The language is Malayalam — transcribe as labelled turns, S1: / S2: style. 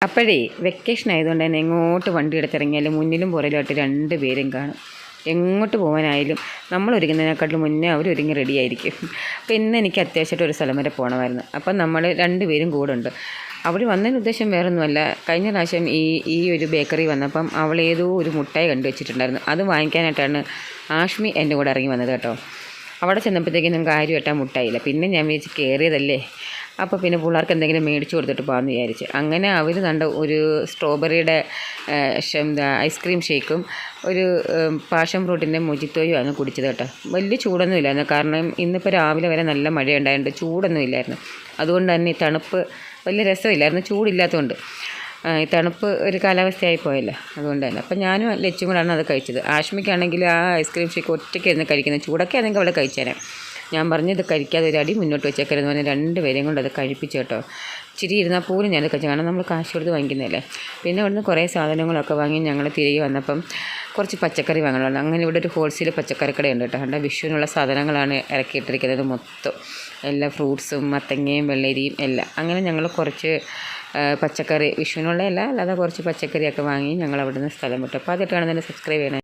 S1: അപ്പോഴേ വെക്കേഷൻ ആയതുകൊണ്ട് തന്നെ എങ്ങോട്ട് വണ്ടി എടുത്തിറങ്ങിയാലും മുന്നിലും പുറകിലായിട്ട് 2 പേരും കാണും. എങ്ങോട്ട് പോകാനായാലും നമ്മൾ ഒരുങ്ങുന്നതിനെക്കാട്ടിലും മുന്നേ അവർ ഒരുങ്ങി റെഡിയായിരിക്കും. അപ്പോൾ ഇന്ന് എനിക്ക് അത്യാവശ്യമായിട്ട് ഒരു സ്ഥലം വരെ പോകണമായിരുന്നു. അപ്പം നമ്മൾ 2 പേരും കൂടെ ഉണ്ട്. അവർ വന്നതിന് ഉദ്ദേശം വേറൊന്നുമല്ല. കഴിഞ്ഞ പ്രാവശ്യം ഈ ഒരു ബേക്കറി വന്നപ്പം അവൾ ഏതോ ഒരു മുട്ടായി കണ്ടു വെച്ചിട്ടുണ്ടായിരുന്നു. അത് വാങ്ങിക്കാനായിട്ടാണ് ആഷ്മി എൻ്റെ കൂടെ ഇറങ്ങി വന്നത് കേട്ടോ. അവിടെ ചെന്നപ്പോഴത്തേക്കും കാര്യമായിട്ട് ആ മുട്ടായില്ല. പിന്നെ ഞാൻ വിചാരിച്ച് കയറിയതല്ലേ, അപ്പോൾ പിന്നെ പിള്ളേർക്ക് എന്തെങ്കിലും മേടിച്ചു കൊടുത്തിട്ട് പോകാമെന്ന് വിചാരിച്ച്. അങ്ങനെ അവർ കണ്ട ഒരു സ്ട്രോബെറിയുടെ ഐസ്ക്രീം ഷേക്കും ഒരു പാഷൻ ഫ്രൂട്ടിൻ്റെ മൊജിത്തോയുമാണ് കുടിച്ചത് കേട്ടോ. വലിയ ചൂടൊന്നും ഇല്ലായിരുന്നു, കാരണം ഇന്നിപ്പോൾ രാവിലെ വരെ നല്ല മഴയുണ്ടായതുകൊണ്ട് ചൂടൊന്നും ഇല്ലായിരുന്നു. അതുകൊണ്ട് തന്നെ ഈ തണുപ്പ് വലിയ രസമില്ലായിരുന്നു, ചൂടില്ലാത്തതുകൊണ്ട്. ഈ തണുപ്പ് ഒരു കാലാവസ്ഥയായി പോയല്ലോ, അതുകൊണ്ട് തന്നെ. അപ്പം ഞാനും ലച്ചും കൂടാണ് അത് കഴിച്ചത്. ആഷ്മിക്കാണെങ്കിൽ ആ ഐസ്ക്രീം ഷേക്ക് ഒറ്റയ്ക്കായിരുന്നു കഴിക്കുന്നത്. ചൂടൊക്കെ ആണെങ്കിൽ അവളെ കഴിച്ചേനെ. ഞാൻ പറഞ്ഞു ഇത് കഴിക്കാതെ ഒരു അടി മുന്നോട്ട് വെച്ചേക്കരുതെന്ന് പറഞ്ഞാൽ 2 പേരെയും കൊണ്ട് അത് കഴിപ്പിച്ചു കേട്ടോ. ഇച്ചിരി ഇരുന്നാൽ പോലും ഞാനത് കഴിച്ചു, കാരണം നമ്മൾ കാശ് കൊടുത്ത് വാങ്ങിക്കുന്നതല്ലേ. പിന്നെ അവിടുന്ന് കുറേ സാധനങ്ങളൊക്കെ വാങ്ങി ഞങ്ങൾ തിരികെ വന്നപ്പം കുറച്ച് പച്ചക്കറി വാങ്ങണമല്ലോ. അങ്ങനെ ഇവിടെ ഒരു ഹോൾസെയിൽ പച്ചക്കറി കടയുണ്ട് കേട്ടോ. അവിടെ വിഷുവിനുള്ള സാധനങ്ങളാണ് ഇറക്കിയിട്ടിരിക്കുന്നത് മൊത്തം. എല്ലാ ഫ്രൂട്ട്സും മത്തങ്ങയും വെള്ളരിയും എല്ലാം. അങ്ങനെ ഞങ്ങൾ കുറച്ച് പച്ചക്കറി, വിഷുവിനുള്ള അല്ലാതെ കുറച്ച് പച്ചക്കറിയൊക്കെ വാങ്ങി ഞങ്ങൾ അവിടെ നിന്ന് സ്ഥലം വിട്ടു. അപ്പോൾ ആദ്യമായിട്ടാണ് തന്നെ സബ്സ്ക്രൈബ് ചെയ്യണേ.